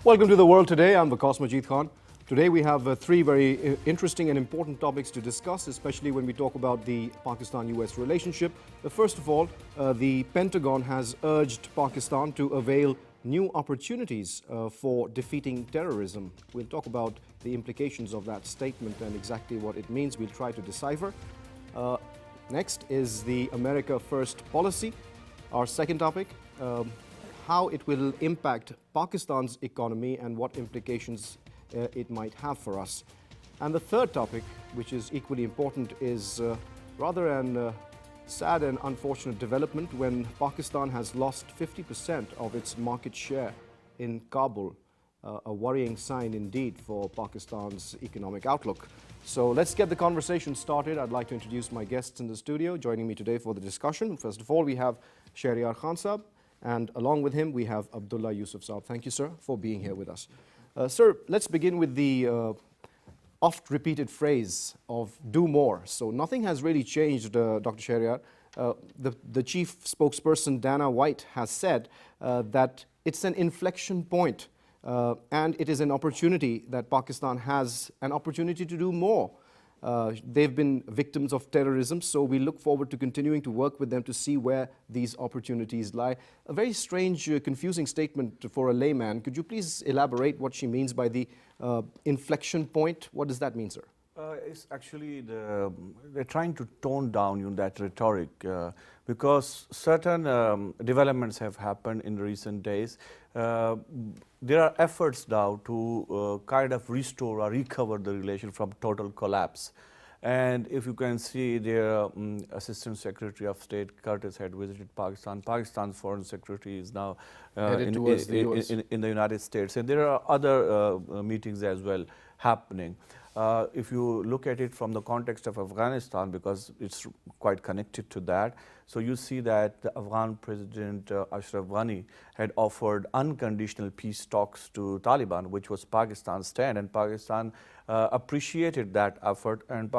Welcome to The World Today. I'm Waqas Majeed. Today we have three very interesting and important topics to discuss, especially when we talk about the Pakistan-US relationship. First of all, the Pentagon has urged Pakistan to avail new opportunities for defeating terrorism. We'll talk about the implications of that statement and exactly what it means. We'll try to decipher. Next is the America First policy. Our second topic, how it will impact Pakistan's economy and what implications it might have for us. And the third topic, which is equally important, is rather an sad and unfortunate development when Pakistan has lost 50% of its market share in Kabul, a worrying sign indeed for Pakistan's economic outlook. So let's get the conversation started. I'd like to introduce my guests in the studio. Joining me today for the discussion, first of all, we have Sheryar Khan Saab, and along with him, we have Abdullah Yousaf Saab. Thank you, sir, for being here with us. Sir, let's begin with the oft-repeated phrase of do more. So nothing has really changed, Dr. Sheryar. The chief spokesperson, Dana White, has said that it's an inflection point and it is an opportunity that Pakistan has an opportunity to do more. They've been victims of terrorism, so we look forward to continuing to work with them to see where these opportunities lie. A very strange, confusing statement for a layman. Could you please elaborate what she means by the inflection point? What does that mean, sir? It's actually they're trying to tone down that rhetoric because certain developments have happened in recent days. There are efforts now to kind of restore or recover the relation from total collapse. And if you can see, their Assistant Secretary of State Curtis had visited Pakistan. Pakistan's Foreign Secretary is now in the United States. And there are other meetings as well happening. If you look at it from the context of Afghanistan, because it's quite connected to that, so you see that the Afghan President Ashraf Ghani had offered unconditional peace talks to Taliban, which was Pakistan's stand, and Pakistan appreciated that effort. And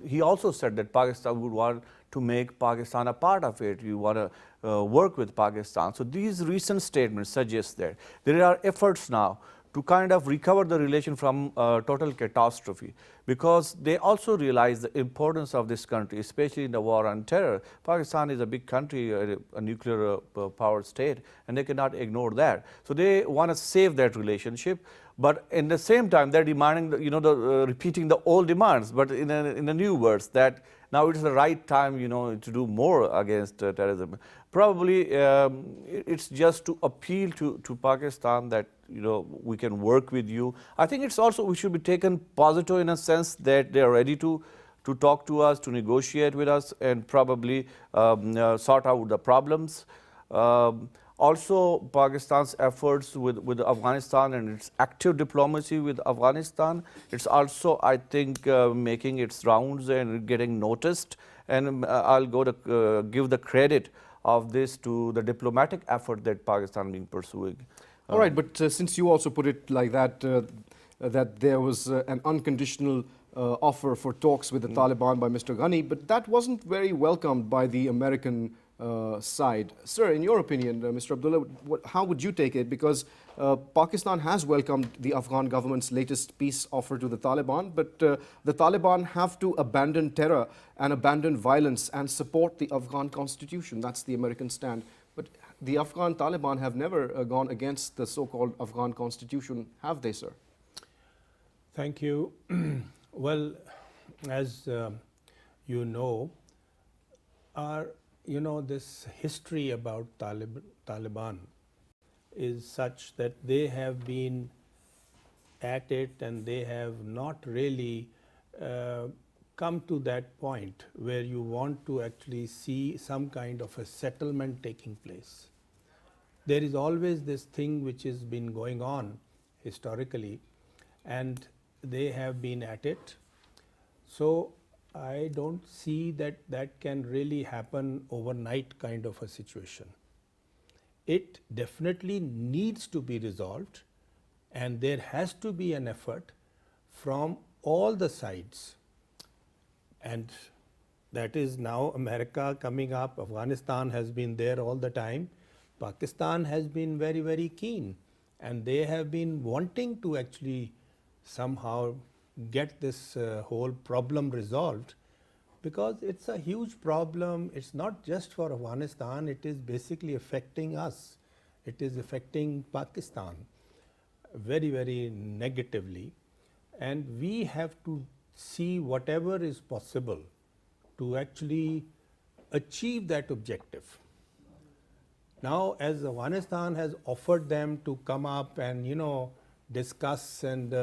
he also said that Pakistan would want to make Pakistan a part of it. You want to work with Pakistan. So these recent statements suggest that there are efforts now to kind of recover the relation from total catastrophe, because they also realize the importance of this country, especially in the war on terror. Pakistan is a big country, a nuclear power state, and they cannot ignore that. So they want to save that relationship, but in the same time, they're demanding, repeating the old demands, but in the new words, that now it is the right time, to do more against terrorism. Probably it's just to appeal to Pakistan that, we can work with you. I think it's also, we should be taken positive in a sense that they are ready to talk to us, to negotiate with us, and probably sort out the problems. Also, Pakistan's efforts with Afghanistan and its active diplomacy with Afghanistan, it's also, I think, making its rounds and getting noticed. And I'll give the credit of this to the diplomatic effort that Pakistan is pursuing. All right, but since you also put it like that, that there was an unconditional offer for talks with the Taliban by Mr. Ghani, but that wasn't very welcomed by the American side. Sir, in your opinion, Mr. Abdullah, how would you take it? Because Pakistan has welcomed the Afghan government's latest peace offer to the Taliban, but the Taliban have to abandon terror and abandon violence and support the Afghan constitution. That's the American stand. But the Afghan Taliban have never gone against the so-called Afghan constitution, have they, sir? Thank you. Well, as you know, this history about Taliban is such that they have been at it and they have not really come to that point where you want to actually see some kind of a settlement taking place. There is always this thing which has been going on historically, and they have been at it. So I don't see that can really happen overnight kind of a situation. It definitely needs to be resolved, and there has to be an effort from all the sides. And that is now America coming up. Afghanistan has been there all the time. Pakistan has been very, very keen. and they have been wanting to actually somehow get this whole problem resolved, because it's a huge problem. It's not just for Afghanistan, it is basically affecting us. It is affecting Pakistan very, very negatively. And we have to see whatever is possible to actually achieve that objective. Now, as Afghanistan has offered them to come up and, discuss and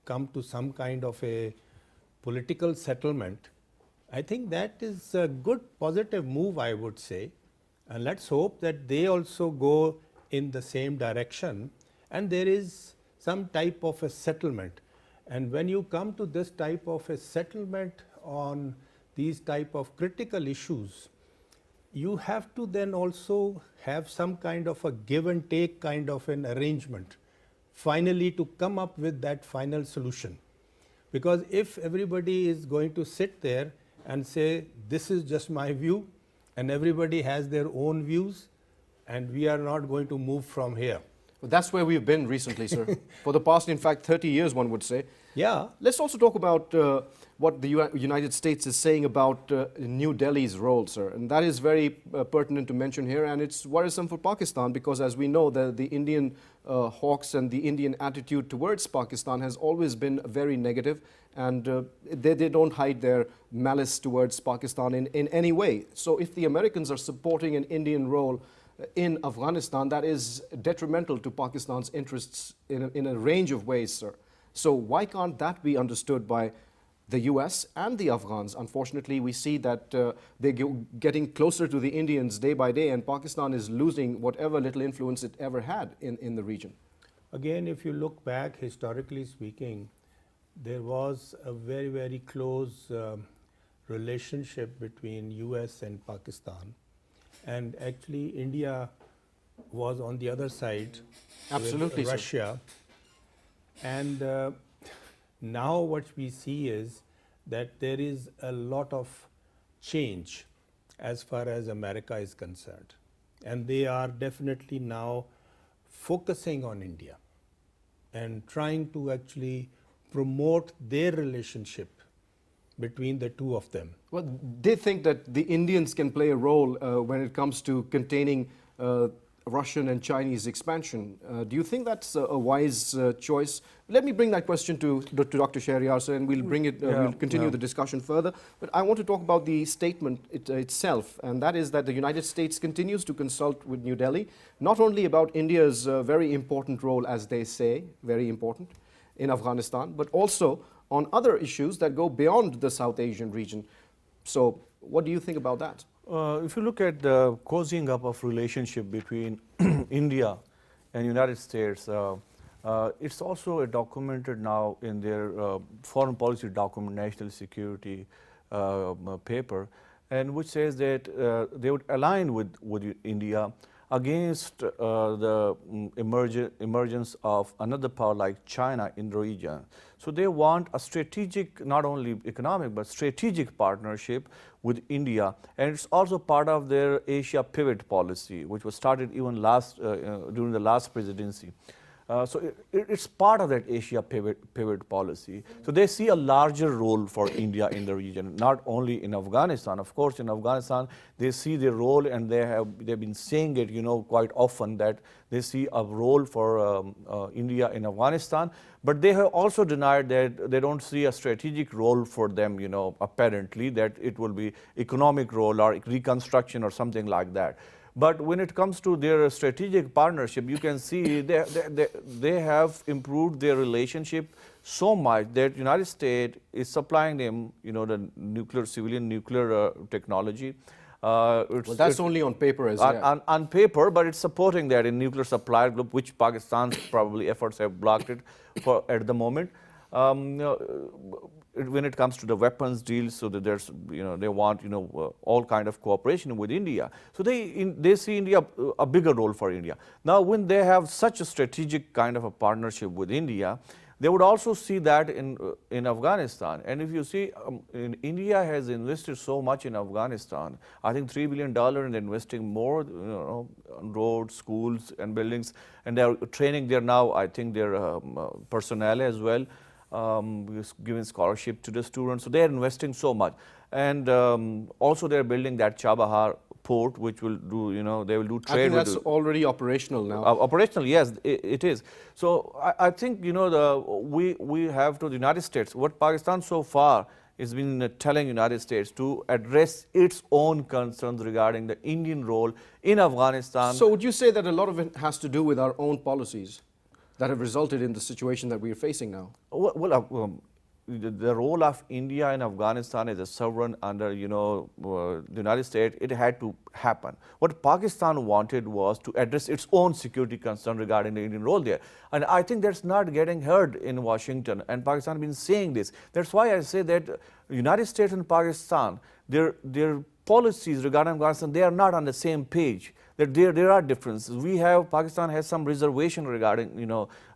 come to some kind of a political settlement, I think that is a good positive move, I would say. And let's hope that they also go in the same direction and there is some type of a settlement. And when you come to this type of a settlement on these type of critical issues, you have to then also have some kind of a give and take kind of an arrangement, finally to come up with that final solution. Because if everybody is going to sit there and say, this is just my view, and everybody has their own views, and we are not going to move from here. Well, that's where we've been recently, sir. For the past, in fact, 30 years, one would say. Yeah. Let's also talk about what the United States is saying about New Delhi's role, sir. And that is very pertinent to mention here, and it's worrisome for Pakistan because, as we know, the Indian hawks and the Indian attitude towards Pakistan has always been very negative, and they don't hide their malice towards Pakistan in any way. So if the Americans are supporting an Indian role in Afghanistan, that is detrimental to Pakistan's interests in a range of ways, sir. So why can't that be understood by the US and the Afghans? Unfortunately, we see that they're getting closer to the Indians day by day, and Pakistan is losing whatever little influence it ever had in the region. Again, if you look back, historically speaking, there was a very, very close relationship between US and Pakistan. And actually, India was on the other side. Absolutely, with Russia. And now what we see is that there is a lot of change as far as America is concerned. And they are definitely now focusing on India and trying to actually promote their relationship between the two of them. Well, they think that the Indians can play a role when it comes to containing Russian and Chinese expansion. Do you think that's a wise choice? Let me bring that question to Dr. Sheryar, sir, and we'll bring it. We'll continue the discussion further. But I want to talk about the statement itself, and that is that the United States continues to consult with New Delhi, not only about India's very important role, as they say, very important, in Afghanistan, but also on other issues that go beyond the South Asian region. So what do you think about that? If you look at the cozying up of relationship between India and United States, it's also documented now in their foreign policy document, national security paper, and which says that they would align with India against the emergence of another power like China in the region. So they want a strategic, not only economic, but strategic partnership with India. And it's also part of their Asia pivot policy, which was started even during the last presidency. So it's part of that Asia pivot policy. So they see a larger role for India in the region, not only in Afghanistan. Of course, in Afghanistan, they see their role, and they've been saying it, quite often, that they see a role for India in Afghanistan. But they have also denied that they don't see a strategic role for them, apparently, that it will be economic role or reconstruction or something like that. But when it comes to their strategic partnership, you can see they have improved their relationship so much that United States is supplying them, the civilian nuclear technology. Well, that's only on paper, as well. On paper, but it's supporting that in nuclear supplier group, which Pakistan's probably efforts have blocked it at the moment. When it comes to the weapons deals, so that there's, they want, all kind of cooperation with India. So they see India a bigger role for India. Now, when they have such a strategic kind of a partnership with India, They would also see that in Afghanistan. And if you see, India has invested so much in Afghanistan. I think $3 billion, and investing more, on roads, schools, and buildings. And they are training there now, I think, their personnel as well, giving scholarship to the students. So they are investing so much. And also they are building that Chabahar port, which will do, they will do trade. I think that's already operational now. Operational, yes, it is. So I think, we have to the United States, what Pakistan so far has been telling United States to address its own concerns regarding the Indian role in Afghanistan. So would you say that a lot of it has to do with our own policies that have resulted in the situation that we are facing now? Well, the role of India in Afghanistan as a sovereign under, the United States, it had to happen. What Pakistan wanted was to address its own security concern regarding the Indian role there. And I think that's not getting heard in Washington, and Pakistan has been saying this. That's why I say that United States and Pakistan, their policies regarding Afghanistan, they are not on the same page. That there are differences. Pakistan has some reservation regarding,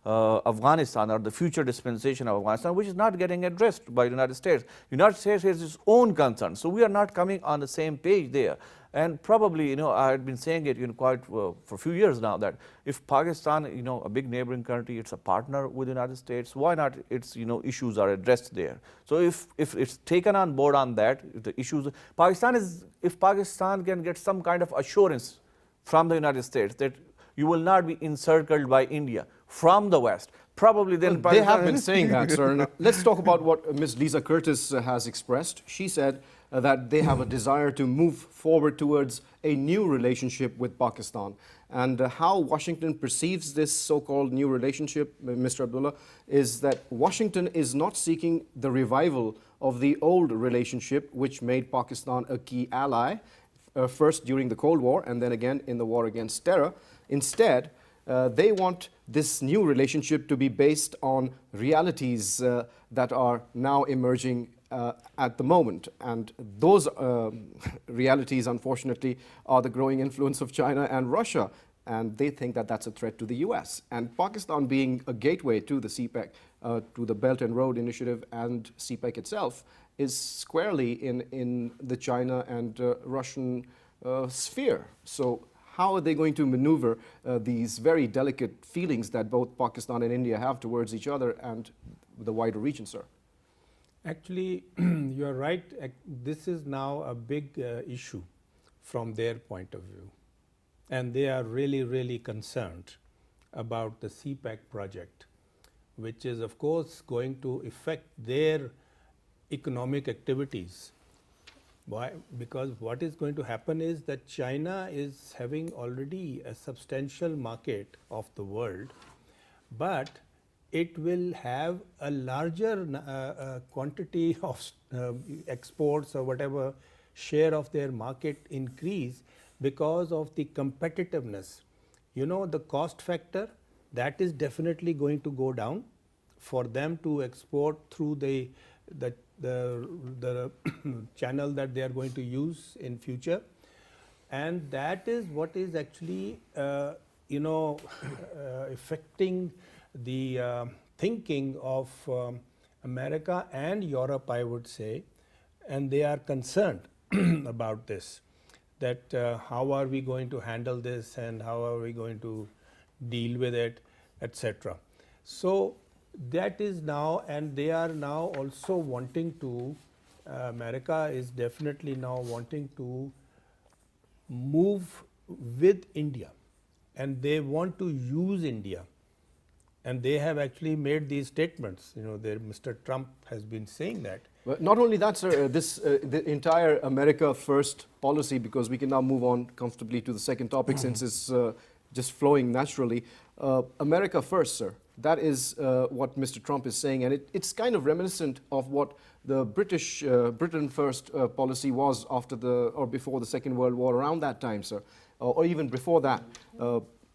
Afghanistan or the future dispensation of Afghanistan, which is not getting addressed by the United States. United States has its own concerns, so we are not coming on the same page there. And probably, I had been saying it quite for a few years now, that if Pakistan, a big neighboring country, it's a partner with the United States, why not its, issues are addressed there? So if it's taken on board on that, if the issues, if Pakistan can get some kind of assurance from the United States that you will not be encircled by India from the West, probably then They have been saying that, sir. Now, let's talk about what Ms. Lisa Curtis has expressed. She said that they have a desire to move forward towards a new relationship with Pakistan. And how Washington perceives this so-called new relationship, Mr. Abdullah, is that Washington is not seeking the revival of the old relationship, which made Pakistan a key ally, first during the Cold War and then again in the war against terror. Instead, they want this new relationship to be based on realities that are now emerging at the moment. And those realities, unfortunately, are the growing influence of China and Russia. And they think that that's a threat to the US. And Pakistan being a gateway to the CPEC, to the Belt and Road Initiative and CPEC itself, is squarely in the China and Russian sphere. So how are they going to maneuver these very delicate feelings that both Pakistan and India have towards each other and the wider region, sir? Actually, you're right. This is now a big issue from their point of view. And they are really, really concerned about the CPEC project, which is, of course, going to affect their economic activities. Why? Because what is going to happen is that China is having already a substantial market of the world, but it will have a larger quantity of exports or whatever share of their market increase because of the competitiveness. The cost factor, that is definitely going to go down for them to export through the channel that they are going to use in future. And that is what is actually affecting the thinking of America and Europe, I would say. And they are concerned about this, that how are we going to handle this and how are we going to deal with it, etc. So that is now, and they are now also wanting to, America is definitely now wanting to move with India, and they want to use India. And they have actually made these statements. Mr. Trump has been saying that. But not only that, sir, the entire America First policy, because we can now move on comfortably to the second topic since it's just flowing naturally. America First, sir, that is what Mr. Trump is saying, and it's kind of reminiscent of what the British Britain First policy was after or before the Second World War, around that time, sir, or even before that.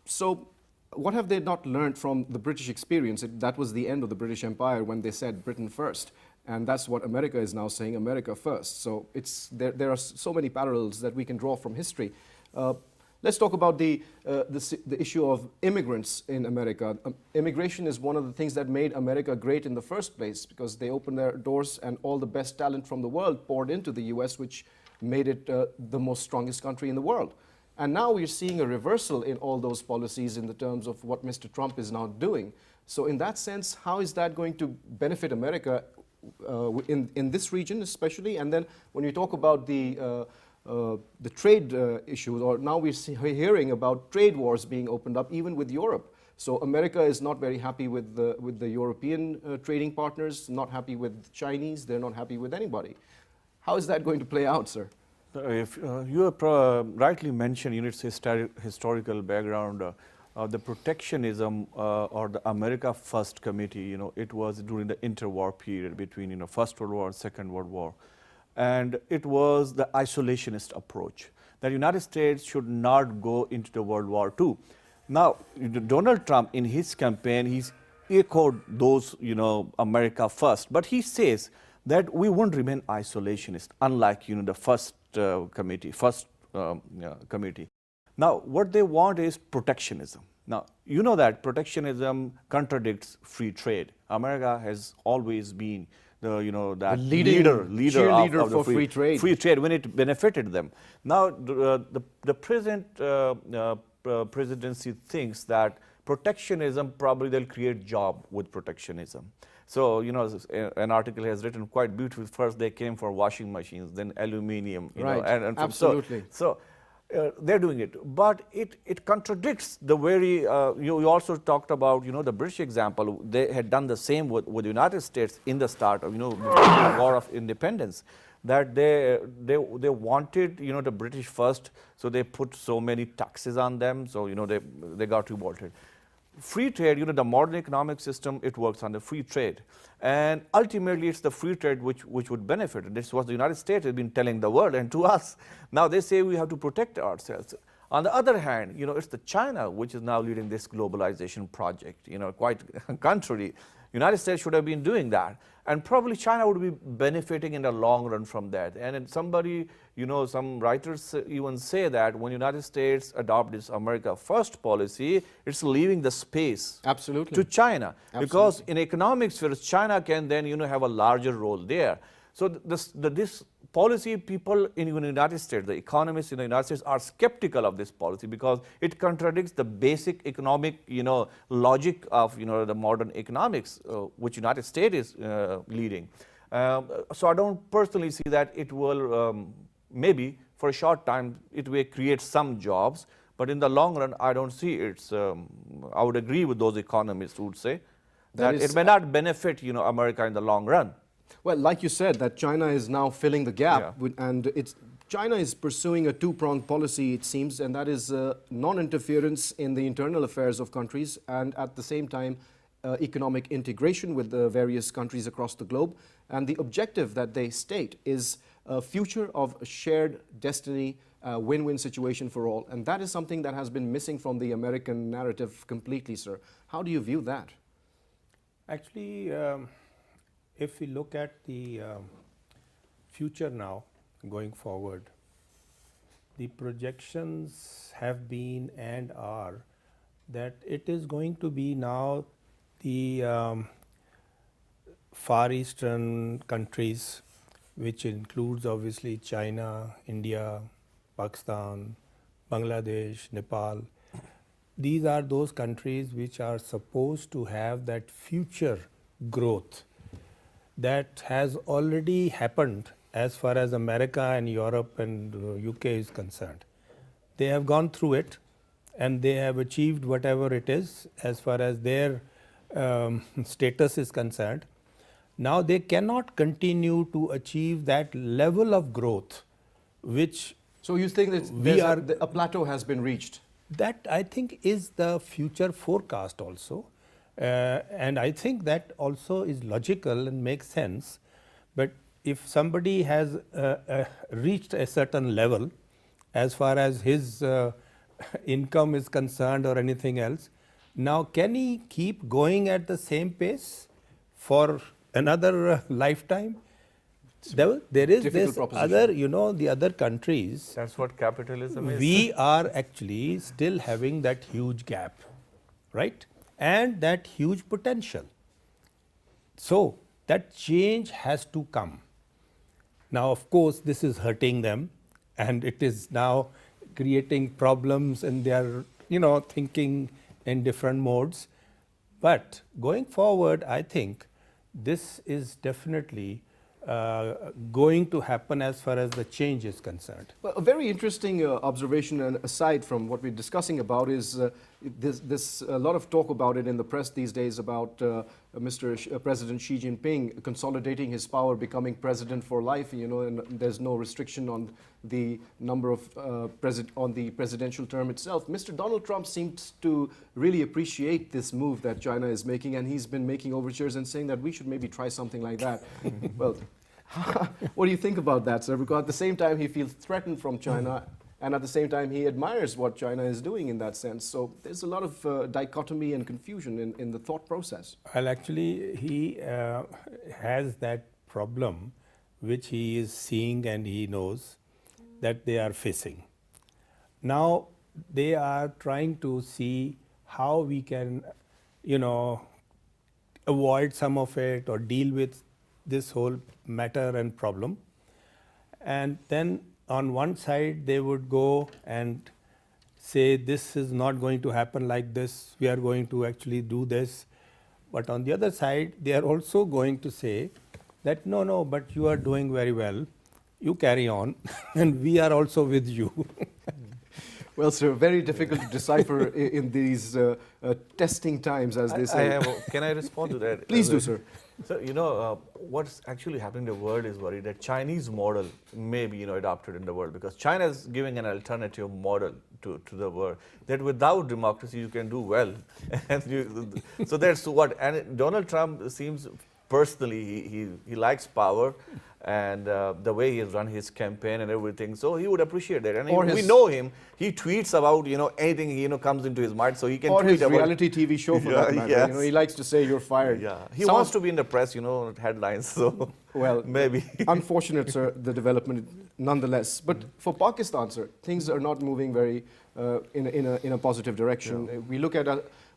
So what have they not learned from the British experience? That was the end of the British Empire when they said Britain first. And that's what America is now saying, America first. So there are so many parallels that we can draw from history. Let's talk about the issue of immigrants in America. Immigration is one of the things that made America great in the first place, because they opened their doors and all the best talent from the world poured into the US, which made it the most strongest country in the world. And now we're seeing a reversal in all those policies in the terms of what Mr. Trump is now doing. So in that sense, how is that going to benefit America in this region especially? And then when you talk about the trade issues, or now we're hearing about trade wars being opened up even with Europe. So America is not very happy with the European trading partners, not happy with Chinese, they're not happy with anybody. How is that going to play out, sir? If you have rightly mentioned, its historical background, the protectionism or the America First Committee, it was during the interwar period between First World War and Second World War. And it was the isolationist approach that United States should not go into the World War II. Now, Donald Trump in his campaign, he's echoed those, America First, but he says that we won't remain isolationist, unlike, the first committee. Now, what they want is protectionism. Now, you know that protectionism contradicts free trade. America has always been the leader of the free trade. Free trade when it benefited them. Now, the present presidency thinks that protectionism, probably they'll create job with protectionism. So, an article has written quite beautiful. First, they came for washing machines, then aluminium. Right. And absolutely. So they're doing it, but it contradicts the very. You also talked about the British example. They had done the same with the United States in the start of the War of Independence. That they wanted the British first, so they put so many taxes on them. So they got revolted. Free trade, the modern economic system, it works on the free trade. And ultimately, it's the free trade which would benefit. This is what the United States has been telling the world and to us. Now they say we have to protect ourselves. On the other hand, it's the China which is now leading this globalization project, quite contrary. United States should have been doing that. And probably China would be benefiting in the long run from that. And somebody, some writers even say that when United States adopt this America First policy, it's leaving the space Absolutely. to China. Absolutely. Because in economic spheres, China can then, have a larger role there. So this policy, people in the United States, the economists in the United States are skeptical of this policy because it contradicts the basic economic, logic of, the modern economics, which United States is leading. So I don't personally see that it will, maybe for a short time, it will create some jobs, but in the long run, I don't see it's, I would agree with those economists who would say that it may not benefit, America in the long run. Well, like you said, that China is now filling the gap, and China is pursuing a two-pronged policy, it seems, and that is non-interference in the internal affairs of countries, and at the same time, economic integration with the various countries across the globe. And the objective that they state is a future of a shared destiny, win-win situation for all. And that is something that has been missing from the American narrative completely, sir. How do you view that? Actually, if we look at the future now, going forward, the projections have been and are that it is going to be now the Far Eastern countries, which includes obviously China, India, Pakistan, Bangladesh, Nepal. These are those countries which are supposed to have that future growth that has already happened as far as America and Europe and UK is concerned. They have gone through it and they have achieved whatever it is as far as their status is concerned. Now they cannot continue to achieve that level of growth which So you think that a plateau has been reached? That I think is the future forecast also. And I think that also is logical and makes sense. But if somebody has reached a certain level as far as his income is concerned or anything else, now can he keep going at the same pace for another lifetime? there is difficult this proposition. other, you know, the other countries, That's what capitalism is. we are actually still having that huge gap, right? And that huge potential. So that change has to come. Now, of course, this is hurting them, and it is now creating problems, and they are, you know, thinking in different modes. But going forward, I think this is definitely going to happen as far as the change is concerned. Well, a very interesting observation, and aside from what we're discussing about, is this a lot of talk about it in the press these days about President Xi Jinping consolidating his power, becoming president for life. You know, and there's no restriction on the number of on the presidential term itself. Mr. Donald Trump seems to really appreciate this move that China is making, and he's been making overtures and saying that we should maybe try something like that. Well, what do you think about that, sir? Because at the same time, he feels threatened from China, and at the same time, he admires what China is doing in that sense. So there's a lot of dichotomy and confusion in the thought process. Well, actually, he has that problem which he is seeing and he knows that they are facing. Now, they are trying to see how we can, you know, avoid some of it or deal with this whole matter and problem. And then on one side, they would go and say, this is not going to happen like this, we are going to actually do this. But on the other side, they are also going to say that, no, no, but you are doing very well, you carry on, and we are also with you. Well, sir, very difficult to decipher in these testing times, as they say. Can I respond to that? Please do, sir. So, you know, what's actually happening in the world is worried that Chinese model may be, you know, adopted in the world, because China is giving an alternative model to the world, that without democracy you can do well. And so that's what, and Donald Trump seems personally, he likes power, and the way he has run his campaign and everything, so he would appreciate that. And we know him; he tweets about, you know, anything, you know, comes into his mind, so he can or tweet his about reality TV show for that matter. Yes. You know, he likes to say you're fired. Yeah, he wants to be in the press, you know, headlines. So well, maybe unfortunate, sir, the development nonetheless. But for Pakistan, sir, things are not moving very in a positive direction. Yeah. We look at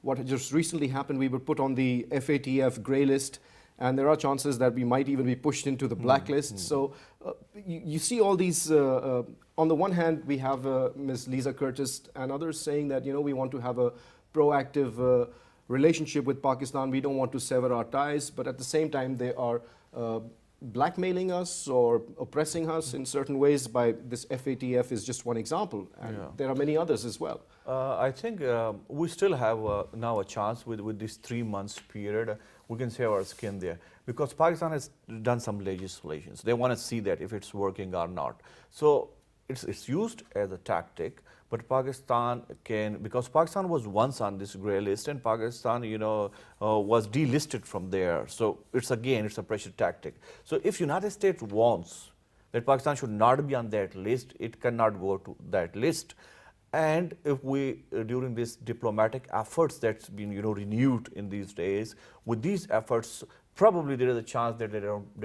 what just recently happened. We were put on the FATF grey list, and there are chances that we might even be pushed into the blacklist. So you see all these, on the one hand, we have Ms. Lisa Curtis and others saying that, you know, we want to have a proactive relationship with Pakistan. We don't want to sever our ties, but at the same time, they are blackmailing us or oppressing us in certain ways by this FATF is just one example. And there are many others as well. I think we still have now a chance with this 3 months period. We can save our skin there, because Pakistan has done some legislations. They want to see that if it's working or not. So it's used as a tactic, but Pakistan can, because Pakistan was once on this grey list, and Pakistan, you know, was delisted from there. So it's a pressure tactic. So if United States wants that Pakistan should not be on that list, it cannot go to that list. And if we, during these diplomatic efforts that's been, you know, renewed in these days, with these efforts, probably there is a chance that they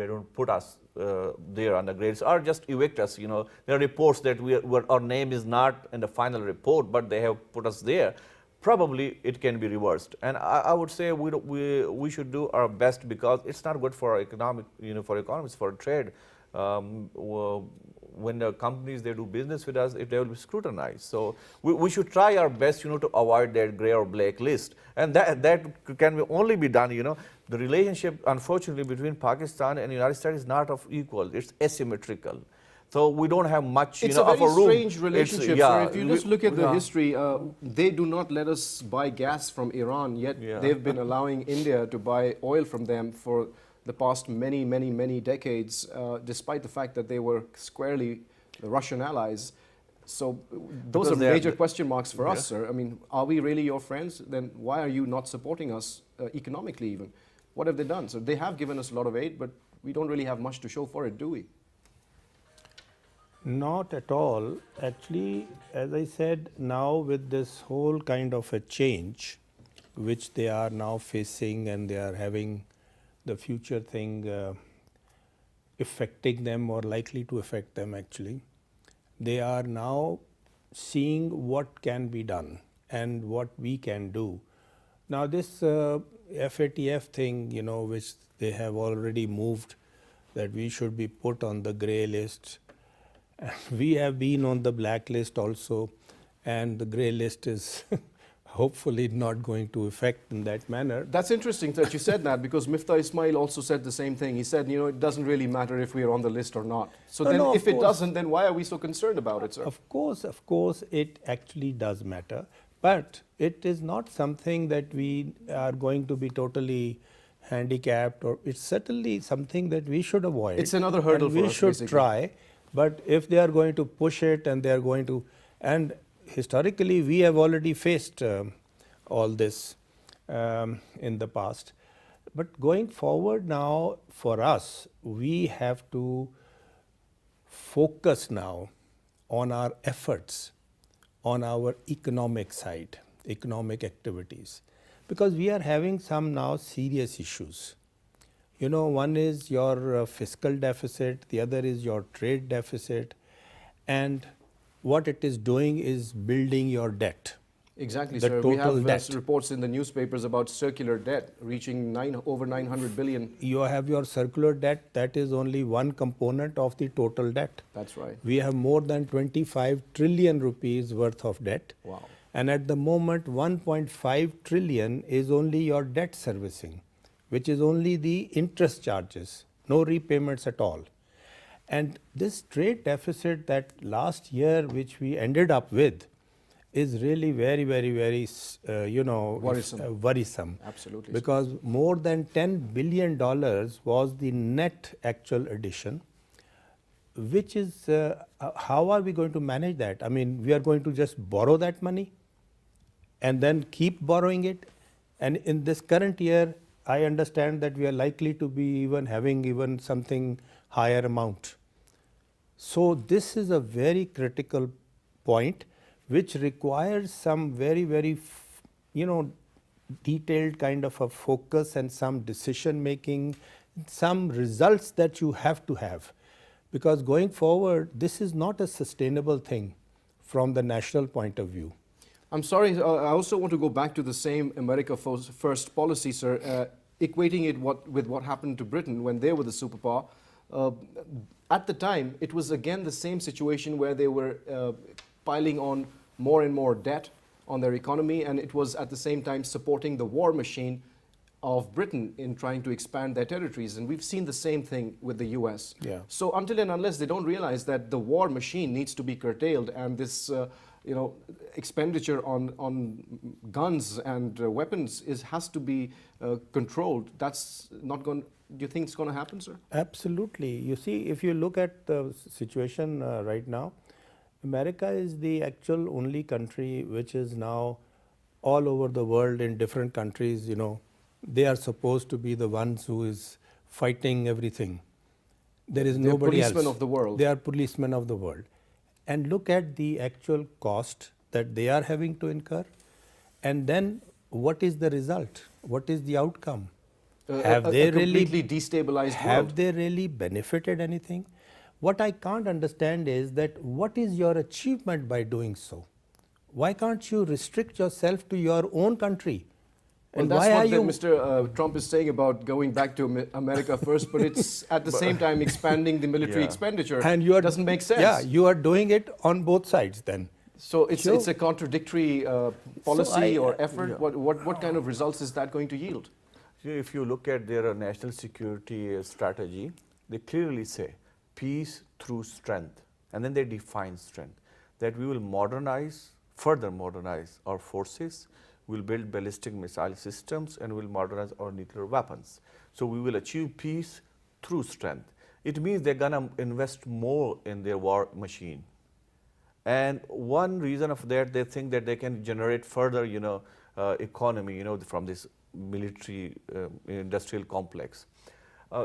don't put us there on the grades, or just evict us. You know, there are reports that our name is not in the final report, but they have put us there. Probably it can be reversed, and I would say we should do our best, because it's not good for our economic, you know, for economists, for trade. When the companies, they do business with us, they will be scrutinized. So we should try our best, you know, to avoid that grey or black list. And that can only be done, you know. The relationship, unfortunately, between Pakistan and the United States is not of equal. It's asymmetrical. So we don't have much, It's you know, a of a very room. strange relationship, sir. If you just look at the yeah. history, they do not let us buy gas from Iran, yet they've been allowing India to buy oil from them for the past many decades, despite the fact that they were squarely the Russian allies. So those Because are major question marks for us, sir. I mean, are we really your friends? Then why are you not supporting us economically even? What have they done? So they have given us a lot of aid, but we don't really have much to show for it, do we? Not at all. Actually, as I said, now with this whole kind of a change, which they are now facing, and they are having the future thing, affecting them or likely to affect them actually. They are now seeing what can be done and what we can do. Now this FATF thing, you know, which they have already moved, that we should be put on the grey list. We have been on the blacklist also, and the grey list is hopefully not going to affect in that manner. That's interesting that you said that, because Miftah Ismail also said the same thing. He said, you know, it doesn't really matter if we are on the list or not. So then no, if it course. doesn't, then why are we so concerned about it, sir? Of course, it actually does matter. But it is not something that we are going to be totally handicapped, or it's certainly something that we should avoid. It's another hurdle and for we us, should basically. try. But if they are going to push it and they are going to, and historically we have already faced all this in the past. But going forward now, for us, we have to focus now on our efforts on our economic side, economic activities, because we are having some now serious issues. You know, one is your fiscal deficit, the other is your trade deficit, and what it is doing is building your debt. Exactly, The sir. We total have debt. reports in the newspapers about circular debt reaching over 900 billion. You have your circular debt, that is only one component of the total debt. That's right. We have more than 25 trillion rupees worth of debt. Wow. And at the moment, 1.5 trillion is only your debt servicing, which is only the interest charges, no repayments at all. And this trade deficit that last year, which we ended up with, is really very, worrisome. Absolutely. Because more than $10 billion was the net actual addition, which is, how are we going to manage that? I mean, we are going to just borrow that money and then keep borrowing it. And in this current year, I understand that we are likely to be even having something higher amount. So this is a very critical point, which requires some very, detailed kind of a focus and some decision making, some results that you have to have. Because going forward, this is not a sustainable thing from the national point of view. I'm sorry, I also want to go back to the same America First policy, sir, equating it with what happened to Britain when they were the superpower. At the time, it was again the same situation where they were piling on more and more debt on their economy, and it was at the same time supporting the war machine of Britain in trying to expand their territories. And we've seen the same thing with the US. Yeah. So until and unless they don't realize that the war machine needs to be curtailed, and this expenditure on guns and weapons has to be controlled, that's not going. Do you think it's going to happen, sir? Absolutely. You see, if you look at the situation right now, America is the actual only country which is now all over the world in different countries, they are supposed to be the ones who is fighting everything. There is nobody else. They're policemen of the world. They are policemen of the world. And look at the actual cost that they are having to incur. And then what is the result? What is the outcome? Have they really completely destabilized have world? they really benefited anything? What I can't understand is that what is your achievement by doing so? Why can't you restrict yourself to your own country? Well, And that's why what are you Mr. Trump is saying about going back to America first, but it's at the same time expanding the military expenditure. and you are, doesn't make sense. Yeah, you are doing it on both sides then. So it's So- it's a contradictory policy or effort. Yeah. What kind of results is that going to yield? If you look at their national security strategy, they clearly say peace through strength, and then they define strength, that we will further modernize our forces, we'll build ballistic missile systems, and we'll modernize our nuclear weapons. So we will achieve peace through strength. It means they're gonna invest more in their war machine. And one reason of that, they think that they can generate further, economy, from this military industrial complex.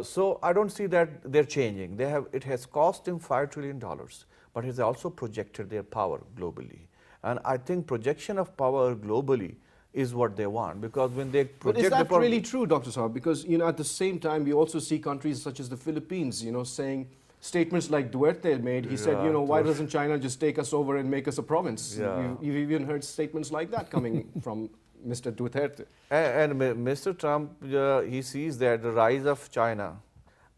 So I don't see that they're changing. It has cost them $5 trillion, but it has also projected their power globally. And I think projection of power globally is what they want, because when they But project is that the really true, Dr. Saab? Because, at the same time, we also see countries such as the Philippines, saying statements like Duterte made. He said, Yeah, why doesn't China just take us over and make us a province? Yeah. You've even heard statements like that coming from Mr. Duterte. And Mr. Trump, he sees that the rise of China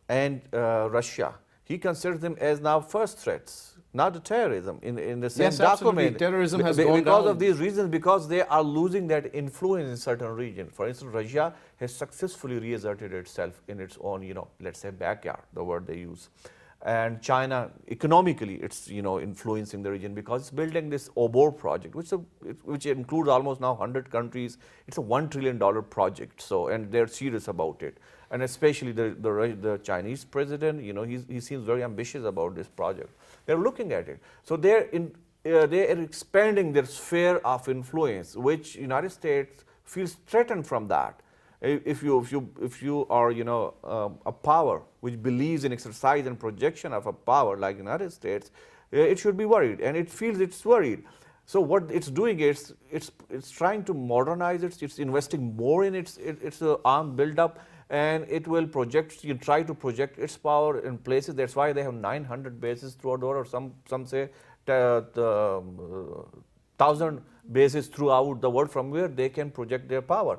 and Russia, he considers them as now first threats, not the terrorism in the same Yes, absolutely. document. Terrorism has gone because down. of these reasons, because they are losing that influence in certain regions. For instance, Russia has successfully reasserted itself in its own, let's say backyard, the word they use. And China, economically, it's influencing the region because it's building this OBOR project, which includes almost now 100 countries. It's a $1 trillion project. So, and they're serious about it. And especially the Chinese president, he seems very ambitious about this project. They're looking at it. So they are expanding their sphere of influence, which United States feels threatened from that. If you are a power which believes in exercise and projection of a power like United States, it should be worried, and it feels it's worried. So what it's doing is it's trying to modernize it. It's investing more in its armed build-up, and it will try to project its power in places. That's why they have 900 bases throughout the world, or some say 1,000 bases throughout the world from where they can project their power.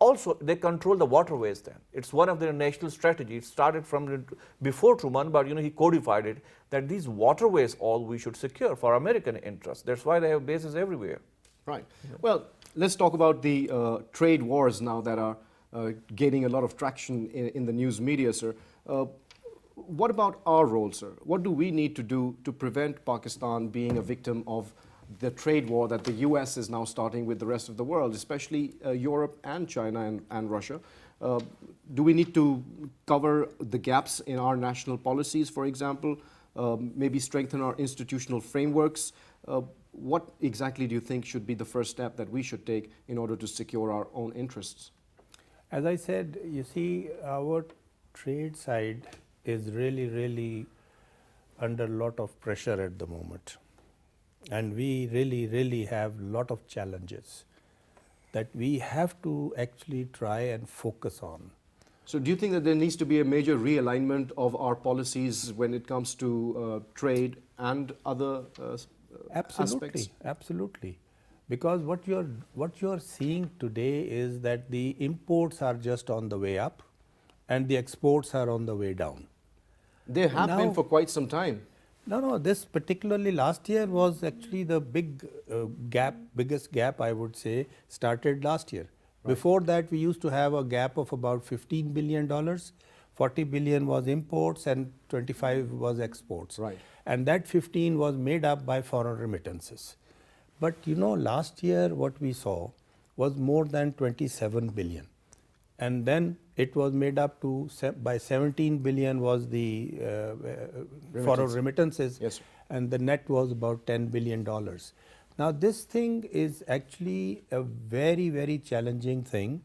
Also, they control the waterways then. It's one of their national strategies. It started from before Truman, but he codified it, that these waterways all we should secure for American interests. That's why they have bases everywhere. Right. Well, let's talk about the trade wars now that are gaining a lot of traction in the news media, sir. What about our role, sir? What do we need to do to prevent Pakistan being a victim of the trade war that the US is now starting with the rest of the world, especially Europe and China and Russia? Do we need to cover the gaps in our national policies, for example? Maybe strengthen our institutional frameworks? What exactly do you think should be the first step that we should take in order to secure our own interests? As I said, you see, our trade side is really under a lot of pressure at the moment. And we really have a lot of challenges that we have to actually try and focus on. So do you think that there needs to be a major realignment of our policies when it comes to trade and other aspects? Absolutely. Because what you're seeing today is that the imports are just on the way up and the exports are on the way down. They have been for quite some time. No, this particularly last year was actually the biggest gap, I would say, started last year. Right. Before that, we used to have a gap of about $15 billion. 40 billion was imports and 25 was exports. Right. And that 15 was made up by foreign remittances. But last year what we saw was more than 27 billion. And then it was made up by 17 billion was the foreign remittances. Yes, and the net was about $10 billion. Now this thing is actually a very challenging thing,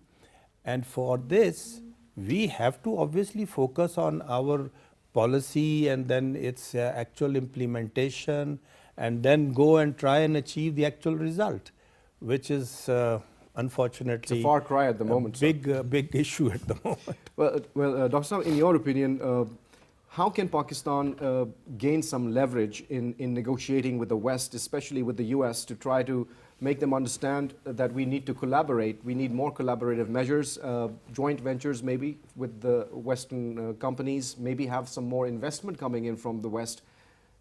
and for this we have to obviously focus on our policy and then its actual implementation, and then go and try and achieve the actual result, which is unfortunately it's a far cry at the moment. Big issue at the moment. Well, Dr. Saab, in your opinion, how can Pakistan gain some leverage in negotiating with the West, especially with the US, to try to make them understand that we need to collaborate, we need more collaborative measures, joint ventures maybe with the Western companies, maybe have some more investment coming in from the West,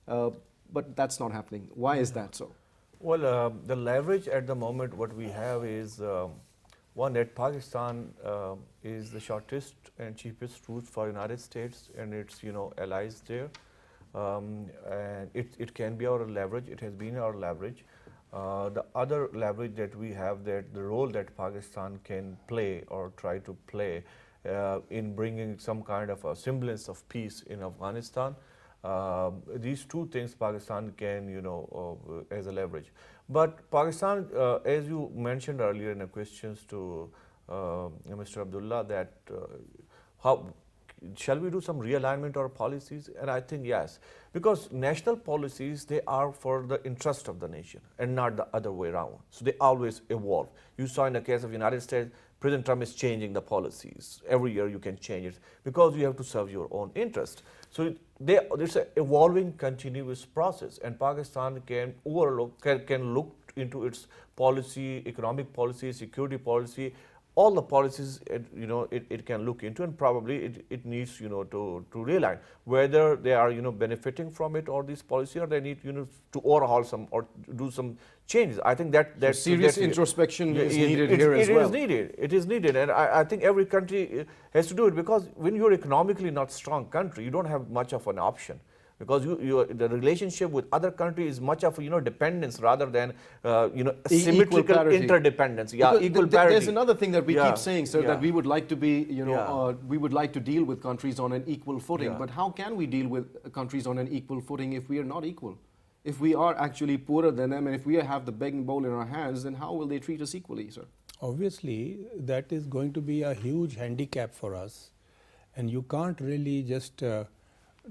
but that's not happening. Why is that so? Well, the leverage at the moment, what we have is, one, that Pakistan is the shortest and cheapest route for United States and its allies there. And it can be our leverage, it has been our leverage. The other leverage that we have, that the role that Pakistan can play or try to play in bringing some kind of a semblance of peace in Afghanistan. These two things Pakistan can, as a leverage. But Pakistan, as you mentioned earlier in the questions to Mr. Abdullah, that how shall we do some realignment or policies? And I think yes, because national policies, they are for the interest of the nation and not the other way around. So they always evolve. You saw in the case of United States, President Trump is changing the policies. Every year you can change it because you have to serve your own interest. So there's an evolving continuous process, and Pakistan can look into its policy, economic policy, security policy, all the policies it can look into, and probably it needs to realign whether they are benefiting from it or this policy, or they need to overhaul some or do some changes. I think that so serious introspection is needed here as well. It is needed, and I think every country has to do it, because when you're economically not strong country, you don't have much of an option. Because the relationship with other countries is much of dependence rather than symmetrical interdependence. Yeah, equal parity. There's another thing that we keep saying, sir, that we would like to be, we would like to deal with countries on an equal footing. But how can we deal with countries on an equal footing if we are not equal? If we are actually poorer than them, and if we have the begging bowl in our hands, then how will they treat us equally, sir? Obviously, that is going to be a huge handicap for us, and you can't really just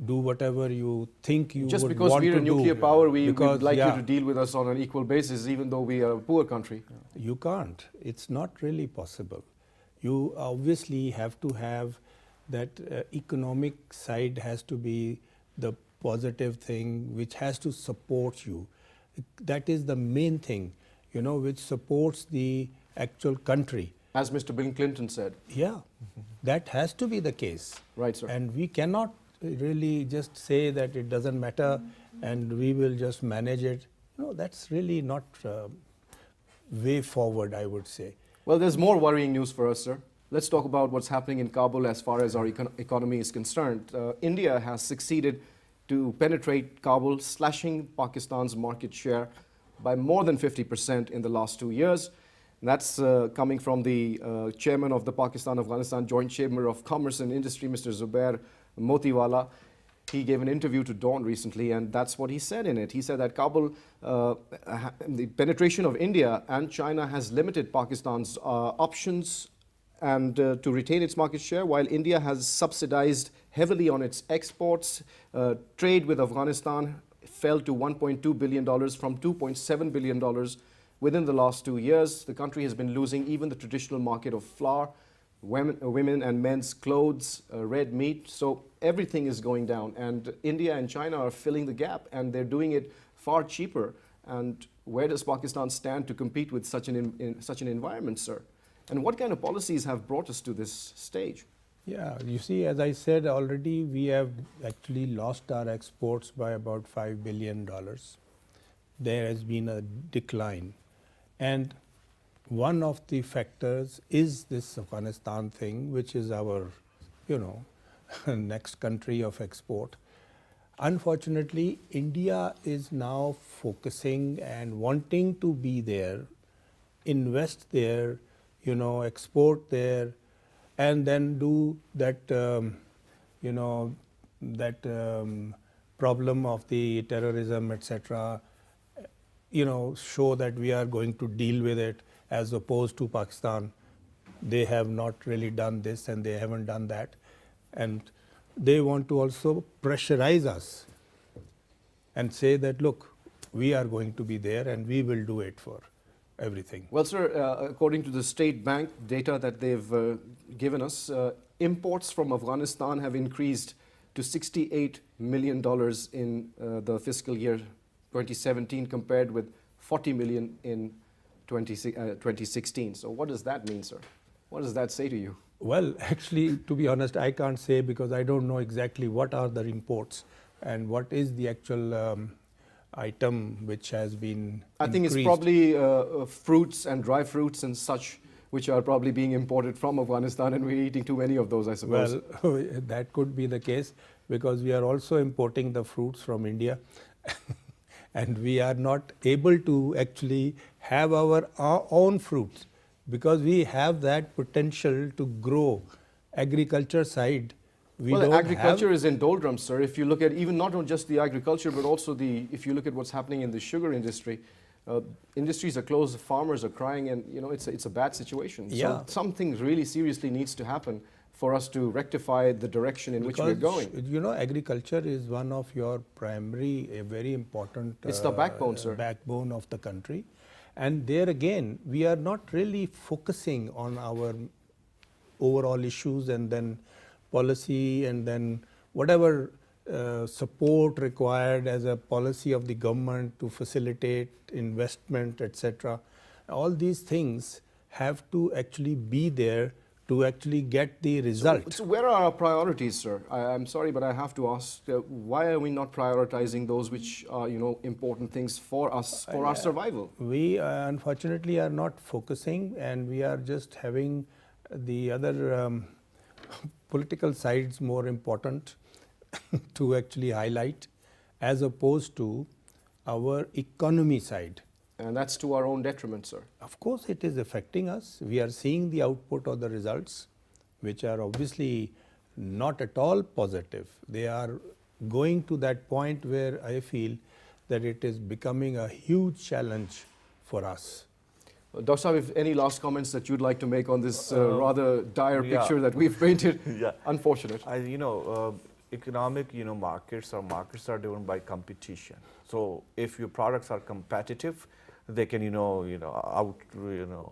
do whatever you think you just would because want we're to a nuclear power, we would like you yeah, to deal with us on an equal basis, even though we are a poor country. You can't. It's not really possible. You obviously have to have that economic side has to be the positive thing which has to support you. That is the main thing, which supports the actual country. As Mr. Bill Clinton said. Yeah, that has to be the case. Right, sir. And we cannot really just say that it doesn't matter and we will just manage it. No, that's really not way forward, I would say. Well, there's more worrying news for us, sir. Let's talk about what's happening in Kabul as far as our economy is concerned. India has succeeded to penetrate Kabul, slashing Pakistan's market share by more than 50% in the last 2 years. And that's coming from the chairman of the Pakistan-Afghanistan Joint Chamber of Commerce and Industry, Mr. Zubair Motiwala. He gave an interview to Dawn recently, and that's what he said in it. He said that Kabul, the penetration of India and China has limited Pakistan's options and to retain its market share, while India has subsidized heavily on its exports. Trade with Afghanistan fell to $1.2 billion from $2.7 billion within the last 2 years. The country has been losing even the traditional market of flour, women and men's clothes, red meat. So everything is going down, and India and China are filling the gap, and they're doing it far cheaper. And where does Pakistan stand to compete with such an environment, sir? And what kind of policies have brought us to this stage? Yeah, you see, as I said already, we have actually lost our exports by about $5 billion. There has been a decline. And one of the factors is this Afghanistan thing, which is our, next country of export. Unfortunately, India is now focusing and wanting to be there, invest there, export there, and then do that, problem of the terrorism, etc., show that we are going to deal with it, as opposed to Pakistan. They have not really done this and they haven't done that. And they want to also pressurize us and say that, look, we are going to be there and we will do it for everything. Well, sir, according to the State Bank data that they've given us, imports from Afghanistan have increased to $68 million in the fiscal year 2017 compared with $40 million in 2016. So what does that mean, sir? What does that say to you? Well, actually, to be honest, I can't say, because I don't know exactly what are the imports and what is the actual item which has been I think increased. It's probably fruits and dry fruits and such, which are probably being imported from Afghanistan, and we're eating too many of those, I suppose. Well, that could be the case, because we are also importing the fruits from India. And we are not able to actually have our own fruits, because we have that potential to grow agriculture side. Well, agriculture is in doldrums, sir. If you look at even not just the agriculture, but also if you look at what's happening in the sugar industry, industries are closed, farmers are crying, and it's a bad situation. Yeah. So something really seriously needs to happen for us to rectify the direction in which we're going? You know, agriculture is one of your primary, a very important It's the backbone, sir. Backbone of the country. And there again, we are not really focusing on our overall issues and then policy and then whatever support required as a policy of the government to facilitate investment, etc. All these things have to actually be there to actually get the result. So where are our priorities, sir? I'm sorry, but I have to ask, why are we not prioritizing those which are, important things for us, for our survival? We unfortunately are not focusing, and we are just having the other political sides more important to actually highlight, as opposed to our economy side. And that's to our own detriment, sir. Of course, it is affecting us. We are seeing the output of the results, which are obviously not at all positive. They are going to that point where I feel that it is becoming a huge challenge for us. Dr. Saab, if any last comments that you'd like to make on this rather dire picture that we've painted? Unfortunate. Economic, markets are driven by competition. So if your products are competitive, they can,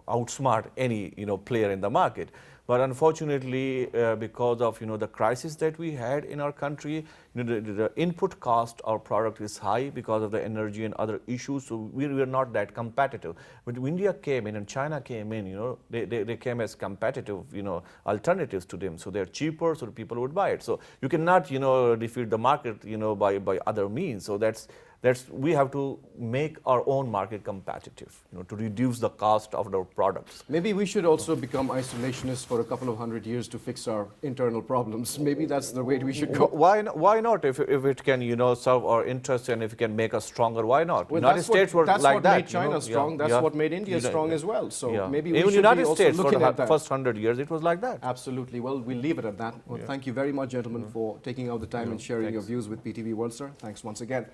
outsmart any, player in the market. But unfortunately, because of, the crisis that we had in our country, the input cost of our product is high because of the energy and other issues. So we were not that competitive. When India came in and China came in, they came as competitive, alternatives to them. So they're cheaper, so people would buy it. So you cannot, defeat the market, by other means. So we have to make our own market competitive, to reduce the cost of our products. Maybe we should also become isolationists for a couple of 100 years to fix our internal problems. Maybe that's the way we should go. Why not? If it can, serve our interests and if it can make us stronger, why not? Well, United States were that's like what that. made China strong. That's what made India strong as well. So maybe we even should United be also States looking for at the that. first 100 years, it was like that. Absolutely. Well, we'll leave it at that. Well, thank you very much, gentlemen, for taking out the time and sharing your views with PTV World, sir. Thanks once again.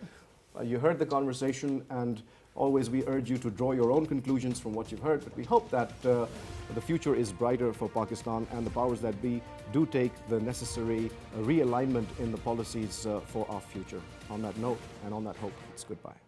You heard the conversation, and always we urge you to draw your own conclusions from what you've heard, but we hope that the future is brighter for Pakistan, and the powers that be do take the necessary realignment in the policies for our future. On that note and on that hope, it's goodbye.